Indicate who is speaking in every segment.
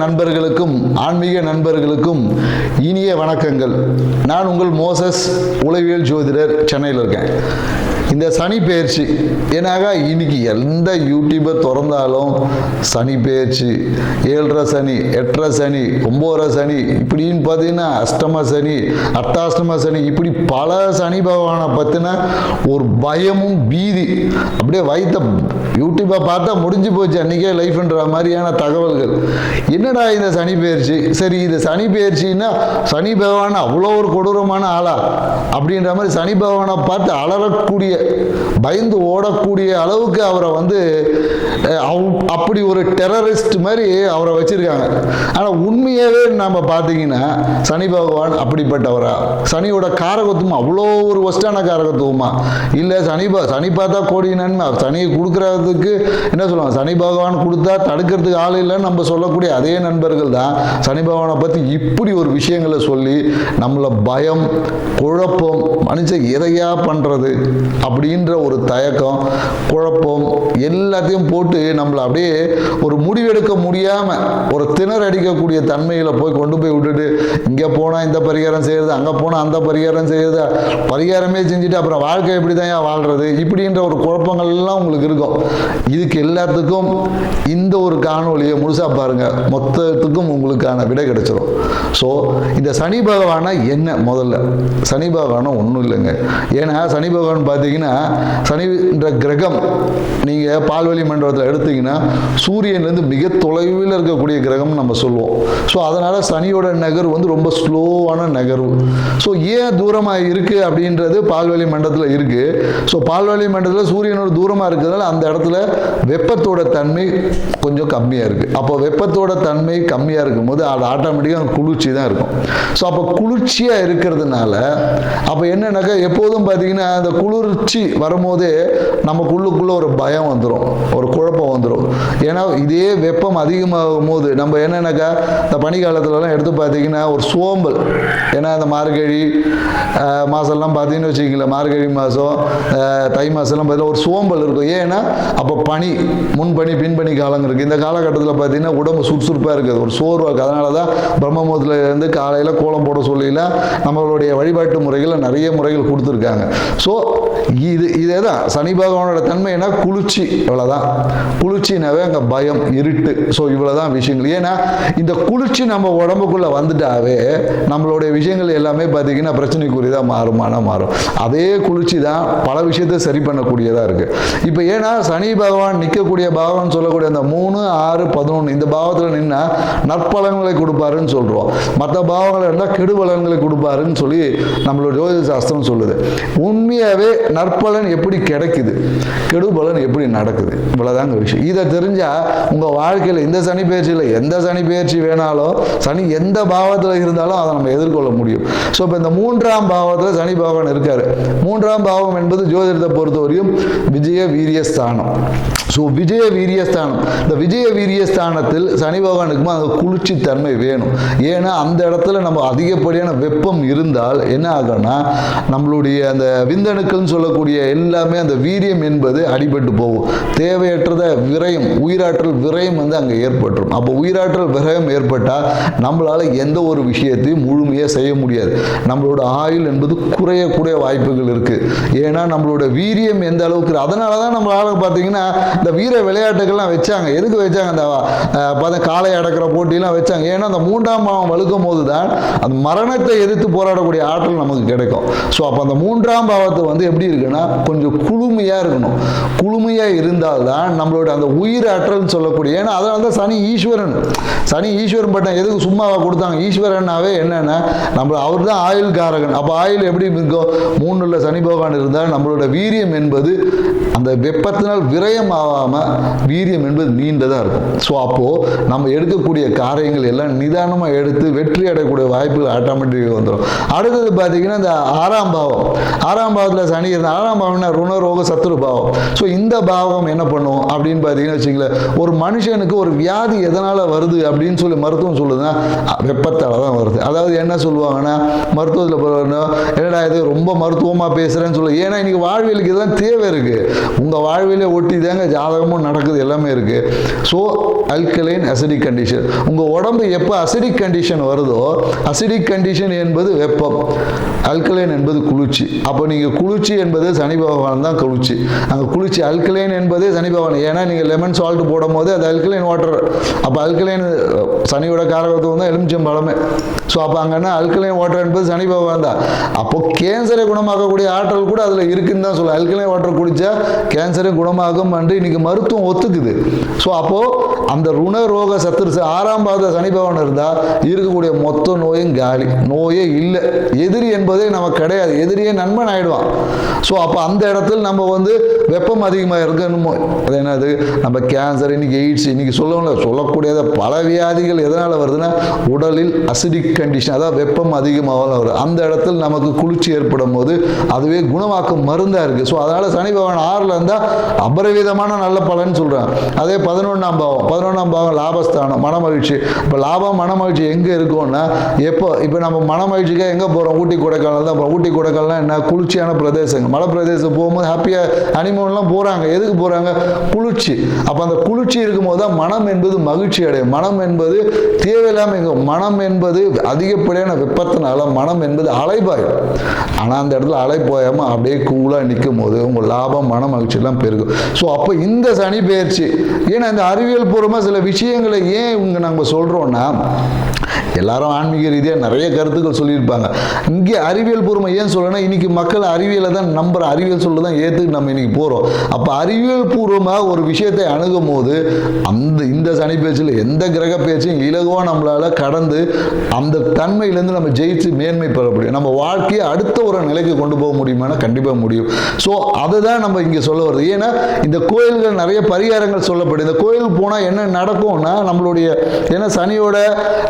Speaker 1: நண்பர்களுக்கும் ஆன்மீக நண்பர்களுக்கும் இனிய வணக்கங்கள். நான் உங்கள் மோசஸ் உளவியல் ஜோதிடர், சென்னையில் இருக்கேன். இந்த சனி பெயர்ச்சி ஏன்னாக்கா இன்னைக்கு எந்த யூடியூபை திறந்தாலும் சனி பெயர்ச்சி, 7.5 சனி, 8.5 சனி, 9.5 சனி, இப்படின்னு பார்த்தீங்கன்னா அஷ்டம சனி, அர்த்தாஷ்டம சனி, இப்படி பல சனி பகவானை பற்றின ஒரு பயமும் பீதி அப்படியே வைத்த யூடியூப்பை பார்த்தா முடிஞ்சு போச்சு அன்றைக்கே லைஃப்ன்ற மாதிரியான தகவல்கள். என்னடா இந்த சனி பெயர்ச்சி? சரி, இது சனி பெயர்ச்சின்னா சனி பகவான் அவ்வளோ ஒரு கொடூரமான ஆளா அப்படின்ற மாதிரி சனி பகவானை பார்த்து அலறக்கூடிய, பயந்து ஓடக்கூடிய அளவுக்கு அவரை அப்படி ஒரு டெரரிஸ்ட் மாதிரி அவரை வச்சிருக்காங்க. ஆனால் உண்மையாகவே நம்ம பார்த்தீங்கன்னா சனி பகவான் அப்படிப்பட்டவரா? சனியோட காரகத்துவம் அவ்வளோ ஒரு ஒஸ்டான காரகத்துவமா? இல்லை சனி பார்த்தா கோடி நன்மை, சனியை கொடுக்கறதுக்கு என்ன சொல்லுவாங்க, சனி பகவான் கொடுத்தா தடுக்கிறதுக்கு ஆள் இல்லைன்னு நம்ம சொல்லக்கூடிய அதே நண்பர்கள் தான் சனி பகவானை பற்றி இப்படி ஒரு விஷயங்களை சொல்லி நம்மளை பயம், குழப்பம், மனுஷன் எதையா பண்ணுறது அப்படின்ற ஒரு தயக்கம், குழப்பம் எல்லாத்தையும் போட்டு நம்மளை அப்படியே ஒரு முடிவெடுக்க முடியாமல் ஒரு திணறடிக்கக்கூடிய தன்மையில் கொண்டு போய் விட்டுட்டு இங்கே போனால் இந்த பரிகாரம் செய்யறது, அங்கே போனால் அந்த பரிகாரம் செய்யறது, பரிகாரமே செஞ்சுட்டு அப்புறம் வாழ்க்கை எப்படி தான் வாழ்றது, இப்படின்ற ஒரு குழப்பங்கள் எல்லாம் உங்களுக்கு இருக்கும். இதுக்கு எல்லாத்துக்கும் இந்த ஒரு காணொலியை முழுசா பாருங்க, மொத்தத்துக்கும் உங்களுக்கான விடை கிடைச்சிடும். ஸோ இந்த சனி பகவானா என்ன? முதல்ல சனி பகவானா ஒன்றும் இல்லைங்க. ஏன்னா சனி பகவான் பார்த்தீங்கன்னா, சனின்ற கிரகம் நீங்கள் பால்வழி மண்டலத்தில் எடுத்தீங்கன்னா சூரியன்லேருந்து மிக தொலைவில் இருக்கக்கூடிய கிரகம் நம்ம சொல்லுவோம். ஸோ அதனால் சனியோட நகர்வு ரொம்ப ஸ்லோவான நகர்வு. ஸோ ஏன் தூரமாக இருக்குது அப்படின்றது பால்வழி மண்டலத்தில் இருக்குது. ஸோ பால்வழி மண்டலத்தில் சூரியனோட தூரமாக இருக்கிறதுனால அந்த இடத்துல வெப்பத்தோட தன்மை கொஞ்சம் கம்மியாக இருக்குது. அப்போ வெப்பத்தோட தன்மை கம்மியாக இருக்கும்போது அது ஆட்டோமேட்டிக்காக குளிர்ச்சி தான் இருக்கும். ஸோ அப்போ குளிர்ச்சியாக இருக்கிறதுனால அப்போ என்னன்னாக்கா எப்போதும் பார்த்தீங்கன்னா அந்த குளிர்ச்சி வரும்போதே நமக்குள்ளுக்குள்ள ஒரு பயம் வந்துடும், ஒரு குழப்பம் வந்துடும். ஏன்னா இதே வெப்பம் அதிகமாகும் போது நம்ம என்னன்னாக்கா இந்த பனிக்காலத்துலலாம் எடுத்து பார்த்தீங்கன்னா ஒரு சோம்பல், ஏன்னா இந்த மார்கழி மாதம்லாம் பார்த்தீங்கன்னு வச்சுக்கிங்களேன், மார்கழி மாதம் தை மாதம்லாம் பார்த்தீங்கன்னா ஒரு சோம்பல் இருக்கும். ஏன்னா அப்போ பனி, முன்பனி பின்பனி காலங்கள் இருக்குது. இந்த காலகட்டத்தில் பார்த்தீங்கன்னா உடம்பு சுறுசுறுப்பாக இருக்குது, ஒரு சோர்வாக இருக்குது. அதனால தான் பிரம்மமுகூர்த்தத்துலேருந்து காலையில் கோலம் போட சொல்லிலாம் நம்மளுடைய வழிபாட்டு முறைகளில் நிறைய முறைகள் கொடுத்துருக்காங்க. ஸோ இதே தான் சனி பகவானோட தன்மை என்ன, குளிர்ச்சி, இவ்வளோதான். குளிர்ச்சினாவே அங்கே பயம், இருட்டு. ஸோ இவ்வளோதான் விஷயங்கள். ஏன்னா இந்த குளிர்ச்சி நம்ம உடம்புக்குள்ளே வந்துட்டாவே நம்மளுடைய விஷயங்கள் எல்லாமே பார்த்தீங்கன்னா பிரச்சனைக்குரியதாக மாறும். அதே குளிர்ச்சி தான் பல விஷயத்தை சரி பண்ணக்கூடியதாக இருக்குது. இப்போ ஏன்னா சனி பகவான் நிற்கக்கூடிய பாவம் சொல்லக்கூடிய அந்த 3, 6, 11 இந்த பாவத்தில் நின்னா நற்பலன்களை கொடுப்பாருன்னு சொல்கிறோம். மற்ற பாவங்கள் இருந்தால் கெடுபலன்களை கொடுப்பாருன்னு சொல்லி நம்மளோட ஜோதிட சாஸ்திரம் சொல்லுது. உண்மையாகவே நற்பலன் எப்படி கிடைக்குது, கெடுபலன் எப்படி நடக்குது, இவ்வளோதாங்க விஷயம். இதை தெரிஞ்சால் உங்கள் வாழ்க்கையில் இந்த சனி பயிற்சியில் எந்த சனி பயிற்சி வேணாலும், சனி எந்த பாவத்தில் இருந்தாலும் அதை நம்ம எதிர்கொள்ள முடியும். ஸோ இப்போ இந்த 3ஆம் பாவத்தில் சனி பகவான் இருக்கார். 3ஆம் பாவம் என்பது ஜோதிடத்தை பொறுத்தவரையும் விஜய வீரியஸ்தானம். ஸோ விஜய வீரியஸ்தானம், இந்த விஜய வீரியஸ்தானத்தில் சனி பகவானுக்குமா அந்த குளிர்ச்சி தன்மை வேணும். ஏன்னா அந்த இடத்துல நம்ம அதிகப்படியான வெப்பம் இருந்தால் என்ன ஆகும்னா நம்மளுடைய அந்த விந்தணுக்கள்னு சொல்லக்கூடிய எல்லாமே அந்த வீரியம் என்பது அடிபட்டு போகும். தேவையற்றத விரயம், உயிராற்றல் விரயம் அங்கே ஏற்பட்டுரும். அப்போ உயிராற்றல் விரயம் ஏற்பட்டால் நம்மளால் எந்த ஒரு விஷயத்தையும் முழுமையாக செய்ய முடியாது. நம்மளோட ஆயுள் என்பது குறையக்கூடிய வாய்ப்புகள் இருக்குது. ஏன்னா நம்மளோட வீரியம் எந்த அளவுக்கு, அதனால தான் நம்மளால் பார்த்தீங்கன்னா இந்த வீர விளையாட்டுகள்லாம் வச்சாங்க. எதுக்கு வச்சாங்க? அந்த காளை அடக்கிற போட்டிலாம் வச்சாங்க. ஏன்னா அந்த 3ஆம் பாவம் வலுக்கும் போது தான் அந்த மரணத்தை எதிர்த்து போராடக்கூடிய ஆற்றல் நமக்கு கிடைக்கும். ஸோ அப்போ அந்த 3ஆம் பாவத்தை எப்படி இருக்குன்னா கொஞ்சம் குளுமையாக இருக்கணும். குளுமையாக இருந்தால்தான் நம்மளோட அந்த உயிர் ஆற்றல் சொல்லக்கூடிய, ஏன்னா அதனால தான் சனி ஈஸ்வரன் பட்டம் எதுக்கு சும்மாவாக கொடுத்தாங்க? ஈஸ்வரனாவே என்னன்னா அவர் தான் ஆயுள் காரகன். அப்போ ஆயுள் எப்படி இருக்கும்? 3ல் சனி பகவான் இருந்தால் நம்மளோட வீரியம் என்பது அந்த வெப்பத்தினால் விரயம் ஆகாமல் வீரியம் என்பது நீண்டதாக இருக்கும். ஸோ அப்போது நம்ம எடுக்கக்கூடிய காரியங்கள் எல்லாம் நிதானமாக எடுத்து வெற்றி அடையக்கூடிய வாய்ப்புகள் ஆட்டோமேட்டிக்காக வந்துடும். அடுத்தது பார்த்தீங்கன்னா இந்த 6ஆம் பாவத்தில் சனி இருந்தால் 6ஆம் பாவம்னா ருணரோக சத்துரு பாவம். ஸோ இந்த பாவம் என்ன பண்ணும் அப்படின்னு பார்த்தீங்கன்னா வச்சுங்களேன், ஒரு மனுஷனுக்கு ஒரு வியாதி எதனால் வருது அப்படின்னு சொல்லி மருத்துவம் சொல்லுதுன்னா வெப்பத்தால் தான் வருது. அதாவது என்ன சொல்லுவாங்கன்னா மருத்துவத்தில் என்னடா இது ரொம்ப மருத்துவமாக பேசுகிறேன்னு சொல்லு, ஏன்னா இன்னைக்கு வாழ்வியலுக்கு இதுதான் தேவை இருக்குது. உங்கள் வாழ்வியலை ஒட்டி தாங்க ஜாதகமும் நடக்குது, எல்லாமே இருக்குது. ஸோ அல்கலைன் அசிடிக் கண்டிஷன், உங்கள் உடம்பு எப்போ அசிடிக் கண்டிஷன் வருதோ, அசிடிக் கண்டிஷன் என்பது வெப்பம், அல்கலைன் என்பது குளிர்ச்சி. அப்போ நீங்கள் குளிர்ச்சி என்பது சனி பகவான் தான் குளிர்ச்சி. அங்கே குளிர்ச்சி அல்கலைன் என்பதே சனி பகவான். ஏன்னா நீங்கள் லெமன் சால்ட் போடும் போது அது அல்கலைன் வாட்டர். அப்போ அல்கலைன் சனியோட காரகத்துவம் தான் எலுமிச்சம் பழமே. ஸோ அப்போ அங்கன்னா அல்கலைன் வாட்டர் என்பது சனி பகவான் தான். அப்போ கேன்சரை குணமாக்கக்கூடிய ஆற்றல் கூட அதில் இருக்குன்னு தான் சொல்லுவோம். அல்கலைன் வாட்டர் குடித்தா கேன்சரை குணமாகும் என்று இன்னைக்கு மருத்துவம் ஒத்துக்குது. ஸோ அப்போது அந்த ருணரோக சத்துரு 6ஆம் பாவத்தை சனி பகவான் இருந்தால் இருக்கக்கூடிய மொத்த நோயும் காலி, நோயே இல்லை. எதிரி என்பதே நமக்கு கிடையாது, எதிரியே நண்பன் ஆயிடுவான். ஸோ அப்போ அந்த இடத்துல நம்ம வந்து வெப்பம் அதிகமாக இருக்கணுமோ, அது என்னது நம்ம கேன்சர், இன்னைக்கு எய்ட்ஸ், இன்னைக்கு சொல்லக்கூடியத பல வியாதிகள் எதனால் வருதுன்னா உடலில் அசிடிக் கண்டிஷன், அதாவது வெப்பம் அதிகமாக வருது. அந்த இடத்துல நமக்கு குளிர்ச்சி ஏற்படும் போது அதுவே குணமாக்கும் மருந்தாக இருக்குது. ஸோ அதனால் சனி பகவான் 6ல் இருந்தால் அபரிவிதமான நல்ல பலன் சொல்கிறேன். அதே 11ஆம் பாவம் லாபஸ்தானம், மனமகிழ்ச்சி. இப்போ லாபம் மனமகிழ்ச்சி எங்கே இருக்கும்னா இப்போ நம்ம மனமகிழ்ச்சிக்காக எங்கே போகிறோம், ஊட்டி கொடைக்கானல் தான். ஊட்டி கொடைக்கானல்னா என்ன, குளிர்ச்சியான பிரதேசங்கள், மலை பிரதேசம் போகும்போது ஹாப்பியாக ஹனிமூன்லாம் போகிறாங்க. எதுக்கு போகிறாங்க, குளிர்ச்சி. அப்போ அந்த குளிர்ச்சி இருக்கும்போது தான் மனம் என்பது மகிழ்ச்சி அடையும். மனம் என்பது தேவையில்லாமல் எங்கே, மனம் என்பது அதிகப்படியான வெப்பத்தினால மனம் என்பது அலைபாயும். ஆனால் அந்த இடத்துல அலை போயாமல் அப்படியே கூலாக நிற்கும் போது உங்கள் லாபம் மன மகிழ்ச்சியெல்லாம் பெருகும். ஸோ அப்போ இந்த சனி பெயர்ச்சி, ஏன்னா இந்த அறிவியல் பூர்வமாக சில விஷயங்களை ஏன் இங்கே நம்ம சொல்கிறோன்னா, எல்லாரும் ஆன்மீக ரீதியாக நிறைய கருத்துக்கள் சொல்லியிருப்பாங்க. இங்கே அறிவியல் பூர்வமாக ஏன் சொல்லணும்னா, இன்னைக்கு மக்கள் அறிவியலை தான் நம்புற, அறிவியல் சொல்ல தான் ஏற்றுக்கு நம்ம இன்னைக்கு போகிறோம். அப்போ அறிவியல் பூர்வமாக ஒரு விஷயத்தை அணுகும் போது இந்த சனி பேச்சில் எந்த கிரக பேச்சையும் இலகுவாக நம்மளால் கடந்து அந்த தன்மையிலேருந்து நம்ம ஜெயிச்சு மேன்மை பெற முடியும். நம்ம வாழ்க்கையை அடுத்த ஒரு நிலைக்கு கொண்டு போக முடியுமானா கண்டிப்பாக முடியும். ஸோ அதை தான் நம்ம இங்கே சொல்ல வருது. ஏன்னா இந்த கோயில்கள் நிறைய பரிகாரங்கள் சொல்லப்படுது. இந்த கோயிலுக்கு போனால் என்ன நடக்கும்னா, நம்மளுடைய ஏன்னா சனியோட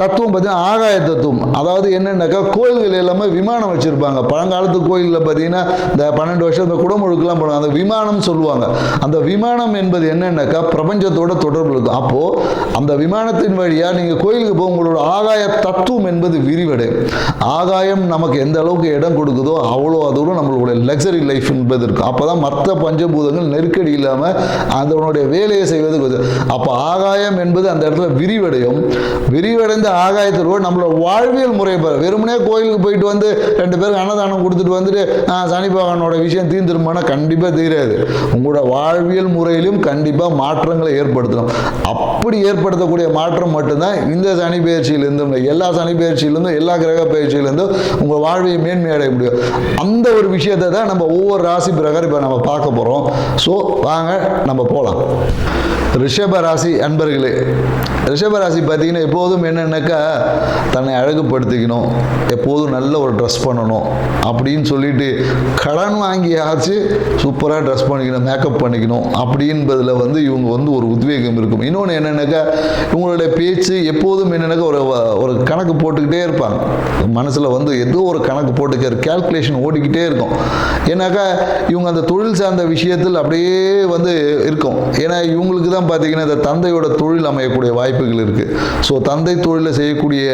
Speaker 1: தத்துவம் பார்த்தீங்கன்னா ஆகாய தத்துவம். அதாவது என்னன்னாக்கா கோயில்கள் எல்லாமே விமானம் வச்சிருப்பாங்க. பழங்காலத்து கோயிலில் பார்த்தீங்கன்னா இந்த 12 வருஷம் இந்த குடமுழுக்கெல்லாம் போடுவாங்க, அந்த விமானம் சொல்லுவாங்க. அந்த விமானம் என்பது என்னன்னாக்கா பிரபஞ்சத்தோட தொடர்பு இருக்கும். அப்போ அந்த விமானத்தின் வழியாக நீங்கள் கோயிலுக்கு போக உங்களோட ஆகாய தத்துவம் என்பது விரிவடையும். ஆகாயம் நமக்கு எந்த அளவுக்கு இடம் கொடுக்குதோ அவ்வளோ தூரம் நம்மளுடைய லக்ஸரி லைஃப் என்பது இருக்கும். அப்போ தான் மற்ற பஞ்சபூதங்கள் நெருக்கடி இல்லாமல் அதனுடைய வேலையை செய்வது. அப்போ ஆகாயம் என்பது அந்த இடத்துல விரிவடையும். விரிவடைந்த ஆகாயத்தோடு நம்மளோட வாழ்வியல் முறை, வெறுமனே கோயிலுக்கு போயிட்டு வந்து 2 பேருக்கு அன்னதானம் கொடுத்துட்டு வந்துட்டு சனி பகவானோட விஷயம் தீர்ந்துருமானா கண்டிப்பாக தீராது. உங்களோட வாழ்வியல் முறையிலும் கண்டிப்பாக மாற்றங்களை ஏற்படுத்தணும். அப்படி ஏற்படுத்தக்கூடிய மாற்றம் மட்டும்தான் இந்த சனி பயிற்சியிலிருந்தும், எல்லா சனி பயிற்சியிலிருந்தும், எல்லா கிரக பயிற்சியிலிருந்தும் உங்கள் வாழ்வை மேன்மை அடைய முடியும். அந்த ஒரு விஷயத்தை தான் நம்ம ஒவ்வொரு ராசி பிரகாரம் இப்போ நம்ம பார்க்க போகிறோம். ஸோ வாங்க நம்ம போகலாம். ரிஷபராசி அன்பர்களே, ரிஷபராசி பார்த்தீங்கன்னா எப்போதும் என்னென்னாக்கா தன்னை அழகுபடுத்திக்கணும், எப்போதும் நல்ல ஒரு ட்ரெஸ் பண்ணணும் அப்படின்னு சொல்லிட்டு கடன் வாங்கியாச்சு சூப்பராக ட்ரெஸ் பண்ணிக்கணும், மேக்கப் பண்ணிக்கணும் அப்படின்பதில் இவங்க ஒரு உத்வேகம் இருக்கும். இன்னொன்று என்னென்னாக்கா இவங்களுடைய பேச்சு எப்போதும் என்னென்னாக்கா ஒரு கணக்கு போட்டுக்கிட்டே இருப்பாங்க. மனசில் ஏதோ ஒரு கணக்கு போட்டுக்கிற கேல்குலேஷன் ஓடிக்கிட்டே இருக்கும். ஏன்னாக்கா இவங்க அந்த தொழில் சார்ந்த விஷயத்தில் அப்படியே இருக்கும். ஏன்னா இவங்களுக்கு தான் பார்த்தீங்கன்னா இந்த தந்தையோட தொழில் அமையக்கூடிய வாய்ப்புகள் இருக்குது. ஸோ தந்தை தொழிலை செய்யக்கூடிய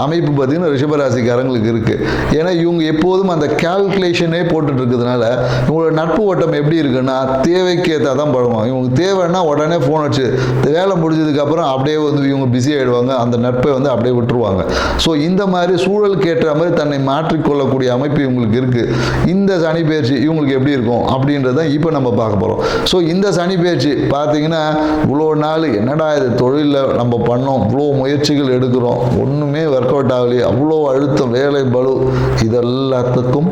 Speaker 1: அமைப்பு பார்த்தீங்கன்னா ரிஷபராசிக்காரங்களுக்கு இருக்குது. ஏன்னா இவங்க எப்போதும் அந்த கேல்குலேஷனே போட்டுட்டு இருக்கிறதுனால இவங்களோட நட்பு வட்டம் எப்படி இருக்குன்னா தேவைக்கு ஏற்றா தான் பழகுவாங்க. இவங்க தேவைன்னா உடனே ஃபோன் வச்சு வேலை முடிஞ்சதுக்கப்புறம் அப்படியே இவங்க பிஸி ஆகிடுவாங்க, அந்த நட்பை அப்படியே விட்டுருவாங்க. ஸோ இந்த மாதிரி சூழலுக்கு ஏற்ற மாதிரி தன்னை மாற்றிக்கொள்ளக்கூடிய அமைப்பு இவங்களுக்கு இருக்குது. இந்த சனி பயிற்சி இவங்களுக்கு எப்படி இருக்கும் அப்படின்றத இப்போ நம்ம பார்க்க போகிறோம். ஸோ இந்த சனி பயிற்சி பார்த்தீங்கன்னா இவ்வளோ நாள் என்னடா இது தொழிலில் நம்ம பண்ணோம், இவ்வளோ முயற்சிகள் எடுக்கிறோம், ஒன்றுமே ஒர்க் அவுட் ஆகலையே, அவ்வளோ அழுத்தம், வேலை பளு, இதெல்லாத்துக்கும்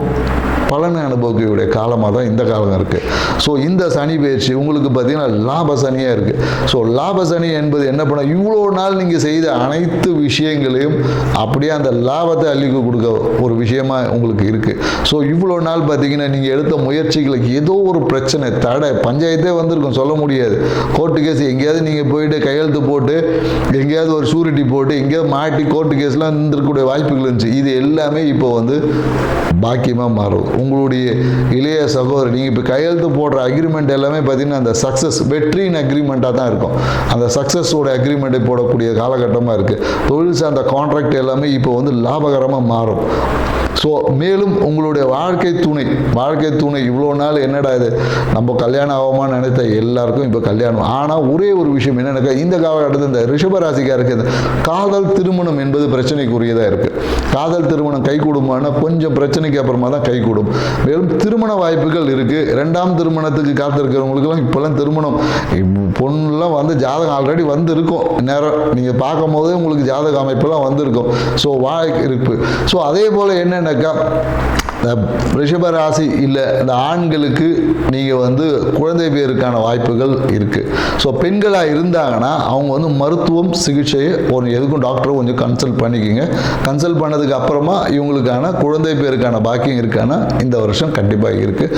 Speaker 1: பலனை அனுபவிக்கக்கூடிய காலமாக தான் இந்த காலம் இருக்குது. ஸோ இந்த சனி பயிற்சி உங்களுக்கு பார்த்தீங்கன்னா லாப சனியாக இருக்குது. ஸோ லாப சனி என்பது என்ன பண்ண, இவ்வளோ நாள் நீங்கள் செய்த அனைத்து விஷயங்களையும் அப்படியே அந்த லாபத்தை அள்ளிக்க கொடுக்க ஒரு விஷயமா உங்களுக்கு இருக்குது. ஸோ இவ்வளோ நாள் பார்த்தீங்கன்னா நீங்கள் எடுத்த முயற்சிகளுக்கு ஏதோ ஒரு பிரச்சனை, தடை, பஞ்சாயத்தே வந்திருக்கும், சொல்ல முடியாது. கோர்ட்டு கேஸ் எங்கேயாவது நீங்கள் போயிட்டு கையெழுத்து போட்டு எங்கேயாவது ஒரு ஷூரிட்டி போட்டு எங்கேயாவது மாட்டி கோர்ட்டு கேஸ்லாம் இருந்திருக்கக்கூடிய வாய்ப்புகள் இருந்துச்சு. இது எல்லாமே இப்போ பாக்கியமாக மாறும். உங்களுடைய இளைய சகோதரர் நீங்கள் இப்போ கையெழுத்து போடுற அக்ரிமெண்ட் எல்லாமே பார்த்தீங்கன்னா அந்த சக்ஸஸ் வெற்றியின் அக்ரிமெண்ட்டாக தான் இருக்கும். அந்த சக்ஸஸோட அக்ரிமெண்ட்டை போடக்கூடிய காலகட்டமாக இருக்குது. தொழில் சார்ந்த கான்ட்ராக்ட் எல்லாமே இப்போ வந்து லாபகரமாக மாறும். ஸோ மேலும் உங்களுடைய வாழ்க்கை துணை இவ்வளோ நாள் என்னடா இது நம்ம கல்யாணம் ஆகுமான்னு நினைத்த எல்லாருக்கும் இப்போ கல்யாணம். ஆனால் ஒரே ஒரு விஷயம் என்னென்னாக்கா இந்த காலகட்டத்தில் இந்த ரிஷபராசிக்காருக்கு இந்த காதல் திருமணம் என்பது பிரச்சனைக்குரியதாக இருக்குது. காதல் திருமணம் கைகூடுமானா கொஞ்சம் பிரச்சனைக்கு அப்புறமா தான் கைகூடும். மேலும் திருமண வாய்ப்புகள் இருக்குது. 2ஆம் திருமணத்துக்கு காத்திருக்கிறவங்களுக்கெல்லாம் இப்போல்லாம் திருமணம் பொண்ணுலாம் வந்து ஜாதகம் ஆல்ரெடி வந்து இருக்கும். நேரம் நீங்கள் பார்க்கும் போதே உங்களுக்கு ஜாதக அமைப்பெல்லாம் வந்திருக்கும். ஸோ வாழ்க்கை இருக்கு. ஸோ அதே போல் என்னென்னாக்கா ரிஷபராசி இல்லை இந்த ஆண்களுக்கு நீங்கள் வந்து குழந்தை பேருக்கான வாய்ப்புகள் இருக்குது. ஸோ பெண்களாக இருந்தாங்கன்னா அவங்க வந்து மருத்துவம் சிகிச்சையை எதுக்கும் டாக்டரை கொஞ்சம் கன்சல்ட் பண்ணிக்கோங்க. கன்சல்ட் பண்ணதுக்கு அப்புறமா இவங்களுக்கான குழந்தை பேருக்கான பாக்கியம் இருக்கானா இந்த வருஷம் கண்டிப்பாக இருக்குது.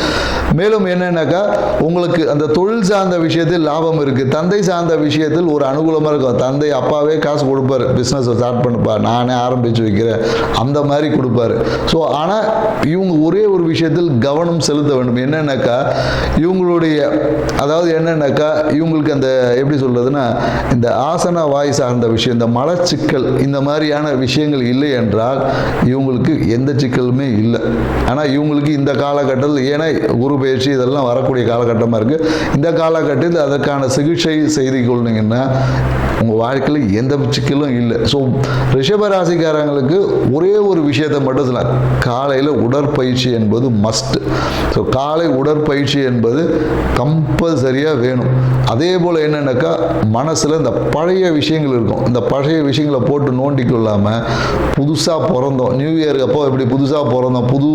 Speaker 1: மேலும் என்னென்னாக்கா உங்களுக்கு அந்த தொழில் சார்ந்த விஷயத்தில் லாபம் இருக்குது. தந்தை சார்ந்த விஷயத்தில் ஒரு அனுகூலமாக இருக்கும். தந்தை அப்பாவே காசு கொடுப்பாரு, பிஸ்னஸை ஸ்டார்ட் பண்ணுப்பா நானே ஆரம்பித்து வைக்கிறேன் அந்த மாதிரி கொடுப்பாரு. ஸோ ஆனால் இவங்க ஒரே ஒரு விஷயத்தில் கவனம் செலுத்த வேண்டும். என்னன்னாக்கா இவங்களுடைய அதாவது என்னன்னாக்கா இவங்களுக்கு அந்த எப்படி சொல்றதுன்னா இந்த ஆசன வாய் சார்ந்த விஷயம், இந்த மலச்சிக்கல் இந்த மாதிரியான விஷயங்கள் இல்லை என்றால் இவங்களுக்கு எந்த சிக்கலுமே இல்லை. ஆனால் இவங்களுக்கு இந்த காலகட்டத்தில் ஏன்னா குரு பயிற்சி இதெல்லாம் வரக்கூடிய காலகட்டமாக இருக்குது. இந்த காலகட்டத்தில் அதற்கான சிகிச்சை செய்து கொள்ளுங்கன்னா உங்கள் வாழ்க்கையில் எந்த சிக்கலும் இல்லை. ஸோ ரிஷபராசிக்காரங்களுக்கு ஒரே ஒரு விஷயத்தை மட்டும் சொல்லலாம், காலையில் உடற்பயிற்சி என்பது மஸ்ட். ஸோ காலை உடற்பயிற்சி என்பது கம்பல்சரியாக வேணும். அதே போல் என்னென்னாக்கா மனசில் இந்த பழைய விஷயங்கள் இருக்கும். இந்த பழைய விஷயங்களை போட்டு நோண்டி கொள்ளாமல் புதுசாக பிறந்தோம், நியூ இயருக்கு அப்போ எப்படி புதுசாக பிறந்தோம், புது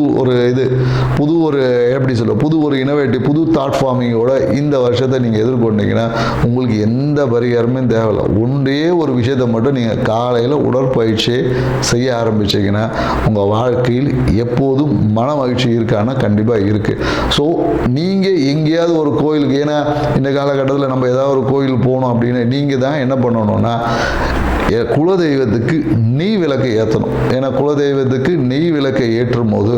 Speaker 1: ஒரு இனோவேட்டிவ் புது தாட் ஃபார்மிங்கோட இந்த வருஷத்தை நீங்கள் எதிர்கொண்டீங்கன்னா உங்களுக்கு எந்த பரிகாரமே தேவையில்லை. ஒன்றே ஒரு விஷயத்தை மட்டும் நீங்கள் காலையில் உடற்பயிற்சியை செய்ய ஆரம்பிச்சிங்கன்னா உங்கள் வாழ்க்கையில் எப்போதும் மன மகிழ்ச்சி இருக்கான்னா கண்டிப்பாக இருக்குது. ஸோ நீங்கள் எங்கேயாவது ஒரு கோயிலுக்கு, ஏன்னா இந்த காலகட்டத்தில் நம்ம ஏதாவது ஒரு கோயில் போகணும் அப்படின்னு நீங்கள் தான் என்ன பண்ணணும்னா குலதெய்வத்துக்கு நெய் விளக்கை ஏற்றணும். ஏன்னா குலதெய்வத்துக்கு நெய் விளக்கை ஏற்றும் போது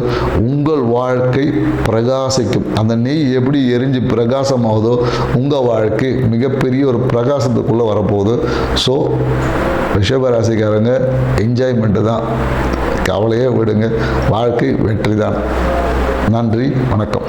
Speaker 1: உங்கள் வாழ்க்கை பிரகாசிக்கும். அந்த நெய் எப்படி எரிஞ்சு பிரகாசமாகுதோ உங்கள் வாழ்க்கை மிகப்பெரிய ஒரு பிரகாசத்துக்குள்ளே வரப்போகுது. ஸோ ரிஷபராசிக்காரங்க என்ஜாய்மெண்ட்டு தான், கவலையே விடுங்க, வாழ்க்கை வெற்றி தான். நன்றி, வணக்கம்.